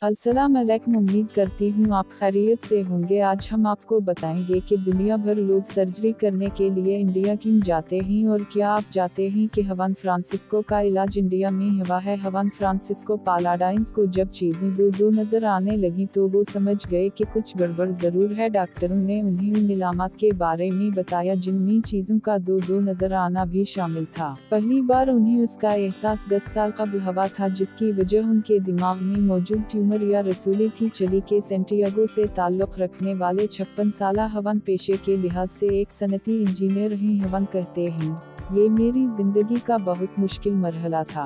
अस्सलाम अलैकुम, उम्मीद करती हूँ आप खैरियत से होंगे। आज हम आपको बताएंगे कि दुनिया भर लोग सर्जरी करने के लिए इंडिया क्यों जाते हैं और क्या आप जानते हैं कि हवान फ्रांसिस्को का इलाज इंडिया में हुआ है। हवान फ्रांसिस्को पालाडाइंस को जब चीजें दो नजर आने लगी तो वो समझ गए कि कुछ गड़बड़ जरूर है। डॉक्टरों ने उन्हें उन इलामात के बारे में बताया जिनमें चीजों का दो नजर आना भी शामिल था। पहली बार उन्हें उसका एहसास 10 साल कबल हुआ था, जिसकी वजह उनके दिमाग में मौजूद ट्यूमर या रसूली थी। चिली के सेंटियागो से ताल्लुक रखने वाले 56 साला हवान पेशे के लिहाज से एक सनती इंजीनियर हैं। हवान कहते हैं, ये मेरी जिंदगी का बहुत मुश्किल मरहला था।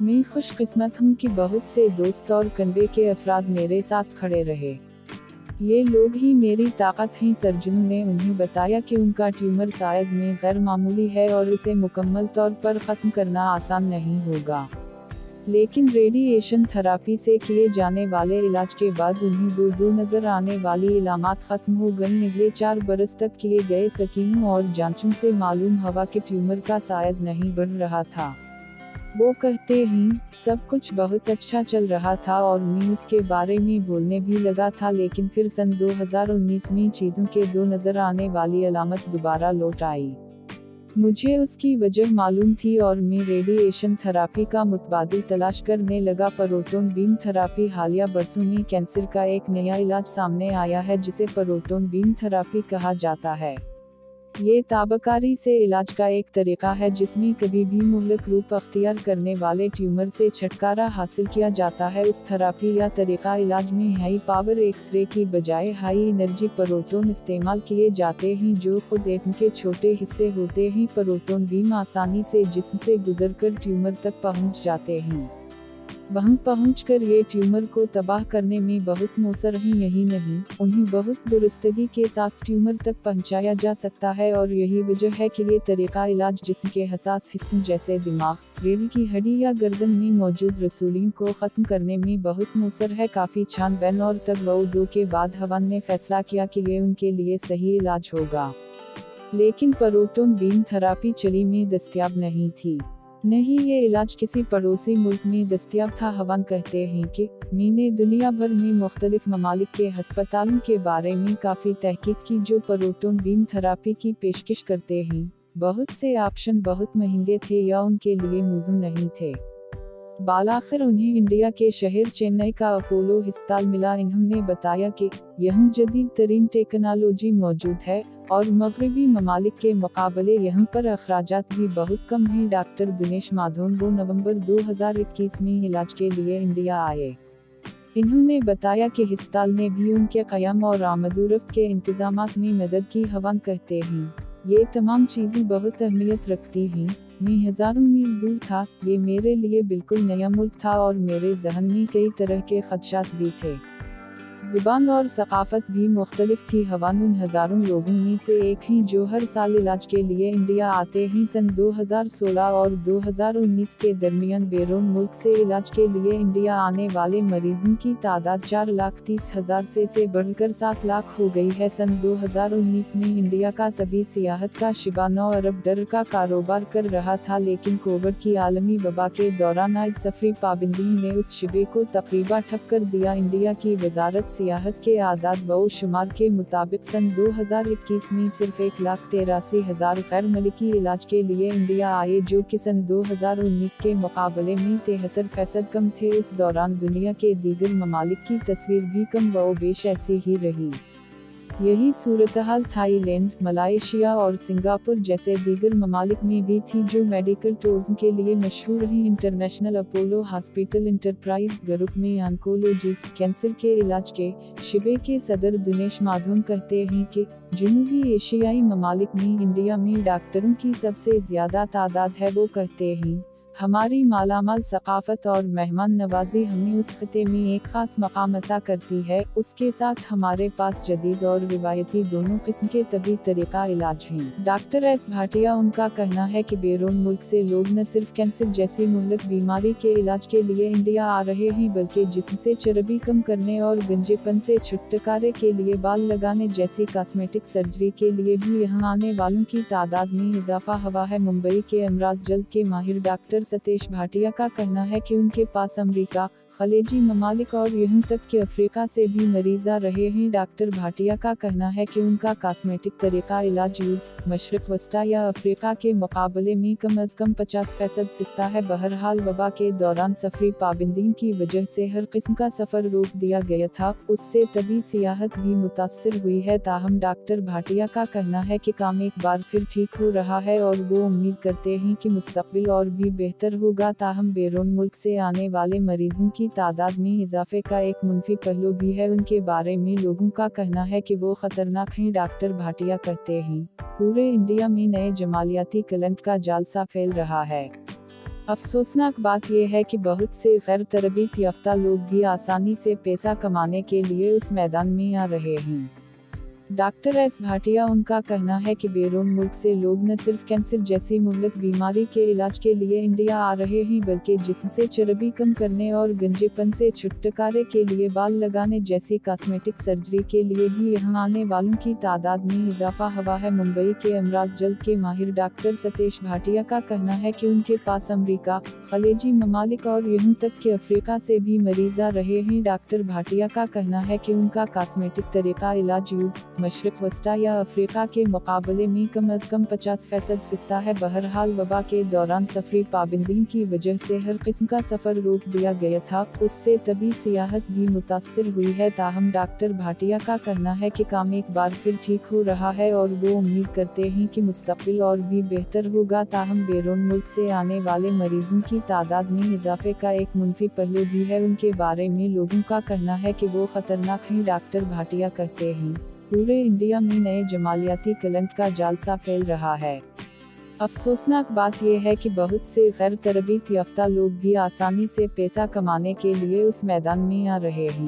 मैं खुशकिस्मत हूँ कि बहुत से दोस्त और कन्वे के अफराद मेरे साथ खड़े रहे। ये लोग ही मेरी ताकत हैं। सर्जनों ने उन्हें बताया कि उनका ट्यूमर साइज में गैर मामूली है और इसे मुकम्मल तौर पर ख़त्म करना आसान नहीं होगा, लेकिन रेडिएशन थेरेपी से किए जाने वाले इलाज के बाद उन्हें दो नजर आने वाली इलामात खत्म हो गई। अगले 4 बरस तक किए गए स्कैनों और जांचों से मालूम हुआ कि ट्यूमर का साइज नहीं बढ़ रहा था। वो कहते हैं, सब कुछ बहुत अच्छा चल रहा था और मैं इसके बारे में बोलने भी लगा था, लेकिन फिर सन 2019 में चीज़ों के दो नजर आने वाली अलामत दोबारा लौट आई। मुझे उसकी वजह मालूम थी और मैं रेडिएशन थेरेपी का मुतबादिल तलाश करने लगा। प्रोटॉन बीम थेरेपी हालिया बरसों में कैंसर का एक नया इलाज सामने आया है जिसे प्रोटॉन बीम थेरेपी कहा जाता है। ये ताबकारी से इलाज का एक तरीका है जिसमें कभी भी मुहलक रूप अख्तियार करने वाले ट्यूमर से छुटकारा हासिल किया जाता है। इस थेरेपी या तरीका इलाज में हाई पावर एक्सरे की बजाय हाई एनर्जी प्रोटॉन इस्तेमाल किए जाते हैं, जो खुद एटम के छोटे हिस्से होते हैं। प्रोटॉन बीम आसानी से जिस्म से गुजरकर ट्यूमर तक पहुंच जाते हैं। वहां पहुंचकर ये ट्यूमर को तबाह करने में बहुत मौसर हैं। यही नहीं, उन्हें बहुत दुरुस्तगी के साथ ट्यूमर तक पहुंचाया जा सकता है और यही वजह है कि ये तरीका इलाज जिस्म के हसास हिस्सों जैसे दिमाग, रीढ़ की हड्डी या गर्दन में मौजूद रसूलियों को ख़त्म करने में बहुत मौसर है। काफ़ी छानबीन और तगवुदो के बाद हवान ने फैसला किया कि ये उनके लिए सही इलाज होगा, लेकिन प्रोटॉन बीम थेरेपी चिली में दस्तयाब नहीं थी। नहीं, ये इलाज किसी पड़ोसी मुल्क में दस्तयाब था। हवान कहते हैं कि मैंने दुनिया भर में मुख्तलिफ ममालिक के हस्पतालों के बारे में काफ़ी तहकीक की जो प्रोटॉन बीम थेरेपी की पेशकश करते हैं। बहुत से ऑप्शन बहुत महंगे थे या उनके लिए मौजूद नहीं थे। बालाखिर उन्हें इंडिया के शहर चेन्नई का अपोलो अस्पताल मिला। इन्होंने बताया कि यहाँ जदीद तरीन टेक्नोलॉजी मौजूद है और मगरबी ममालिक के मुकाबले यहाँ पर अखराजात भी बहुत कम हैं। डॉक्टर दिनेश माधवन वो नवंबर 2021 में इलाज के लिए इंडिया आए। इन्होंने बताया कि अस्पताल ने भी उनके क़याम और आमदोरफ्त के इंतजामात में मदद की। हवान कहते हैं, ये तमाम चीज़ें बहुत अहमियत रखती हैं। मैं हज़ारों मील दूर था, ये मेरे लिए बिल्कुल नया मुल्क था और मेरे जहन में कई तरह के खदशात भी थे। ज़ुबान और सकाफ़त भी मुख्तलिफ थी। हवान उन हज़ारों लोगों में से एक हैं जो हर साल इलाज के लिए इंडिया आते हैं। सन 2016 और 2019 के दरमियान बैरून मुल्क से इलाज के लिए इंडिया आने वाले मरीजों की तादाद 4,30,000 से बढ़कर 7 लाख हो गई है। सन 2019 में इंडिया का तबी सियाहत का शिबा 9 अरब डॉलर का कारोबार कर रहा था, लेकिन कोविड की आलमी वबा के दौरान आयद सफरी पाबंदियों ने उस शिबे को तकरीबा ठप कर दिया। इंडिया की वजारत सियाहत के आदाद व शुमार के मुताबिक सन 2021 में सिर्फ 1,83,000 गैर मलिकी इलाज के लिए इंडिया आए, जो कि सन 2019 के मुकाबले में 73% कम थे। इस दौरान दुनिया के दीगर ममालिक की तस्वीर भी कम व बेश ऐसी ही रही। यही सूरतहाल थाईलैंड, मलाइशिया और सिंगापुर जैसे दीगर ममालिक में भी थी जो मेडिकल टूरिज्म के लिए मशहूर हैं। International Apollo hospital enterprise group में ऑन्कोलॉजी, कैंसर के इलाज के शिबे के सदर दिनेश माधवन कहते हैं कि जनूबी एशियाई ममालिक में इंडिया में डॉक्टरों की सबसे ज़्यादा तादाद है। वो कहते हैं, हमारी मालामाल सकाफत और मेहमान नवाजी हमें उस खिते में एक खास मकाम अता करती है। उसके साथ हमारे पास जदीद और रिवायती दोनों किस्म के तबी तरीका इलाज हैं। डॉक्टर एस भाटिया उनका कहना है कि बैरून मुल्क से लोग न सिर्फ कैंसर जैसी मुहलक बीमारी के इलाज के लिए इंडिया आ रहे हैं, बल्कि जिस्म से चर्बी कम करने और गंजेपन से छुटकारे के लिए बाल लगाने जैसी कॉस्मेटिक सर्जरी के लिए भी यहाँ आने वालों की तादाद में इजाफा हुआ है। मुंबई के अमराज जल्द के माहिर डॉक्टर सतेश भाटिया का कहना है कि उनके पास अमेरिका, खलेजी ममालिक और यहाँ तक कि अफ्रीका से भी मरीज आ रहे हैं। डॉक्टर भाटिया का कहना है कि उनका कॉस्मेटिक तरीका इलाज मशरक़ वस्ता या अफ्रीका के मुकाबले में कम अज़ कम 50% सस्ता है। बहरहाल वबा के दौरान सफरी पाबंदियों की वजह से हर किस्म का सफ़र रोक दिया गया था, उससे तभी सियाहत भी मुतासिर हुई है। ताहम डॉक्टर भाटिया का कहना है कि काम एक बार फिर ठीक हो रहा है और वो उम्मीद करते हैं कि मुस्तक़बिल और भी बेहतर होगा। ताहम बैरून मुल्क से आने वाले मरीजों की तादाद में इजाफे का एक मुनफी पहलू भी है। उनके बारे में लोगों का कहना है कि वो खतरनाक हैं। डॉक्टर भाटिया कहते हैं, पूरे इंडिया में नए जमालियाती कलंक का जाल सा फैल रहा है। अफसोसनाक बात यह है कि बहुत से गैर तरबियत याफ्ता लोग भी आसानी से पैसा कमाने के लिए उस मैदान में आ रहे हैं। डॉक्टर एस भाटिया उनका कहना है कि बैरून मुल्क से लोग न सिर्फ कैंसर जैसी मुहलक बीमारी के इलाज के लिए इंडिया आ रहे हैं, बल्कि जिस्म से चर्बी कम करने और गंजेपन से छुटकारे के लिए बाल लगाने जैसी कॉस्मेटिक सर्जरी के लिए भी यहाँ आने वालों की तादाद में इजाफा हुआ है। मुंबई के अमराज जल्द के माहिर डॉक्टर सतेश भाटिया का कहना है कि उनके पास अमरीका, खलेजी ममालिक और यहाँ तक कि अफ्रीका से भी मरीज आ रहे हैं। डॉक्टर भाटिया का कहना है कि उनका कॉस्मेटिक तरीका इलाज मशरक़ वस्ता या अफ्रीका के मुकाबले में कम अज़ कम 50% सस्ता है। बहरहाल वबा के दौरान सफरी पाबंदियों की वजह से हर किस्म का सफ़र रोक दिया गया था, उससे तभी सियाहत भी मुतासिर हुई है। ताहम डॉक्टर भाटिया का कहना है कि काम एक बार फिर ठीक हो रहा है और वो उम्मीद करते हैं कि मुस्तक़बिल और भी बेहतर होगा। ताहम बैरून मुल्क से आने वाले मरीजों की तादाद में इजाफे का एक मुनफी पहलू भी है। उनके बारे में लोगों का कहना है कि वो खतरनाक हैं। डॉक्टर भाटिया कहते हैं, पूरे इंडिया में नए जमालियाती कलंक का जाल सा फैल रहा है। अफसोसनाक बात यह है कि बहुत से गैर तरबियत याफ्ता लोग भी आसानी से पैसा कमाने के लिए उस मैदान में आ रहे हैं।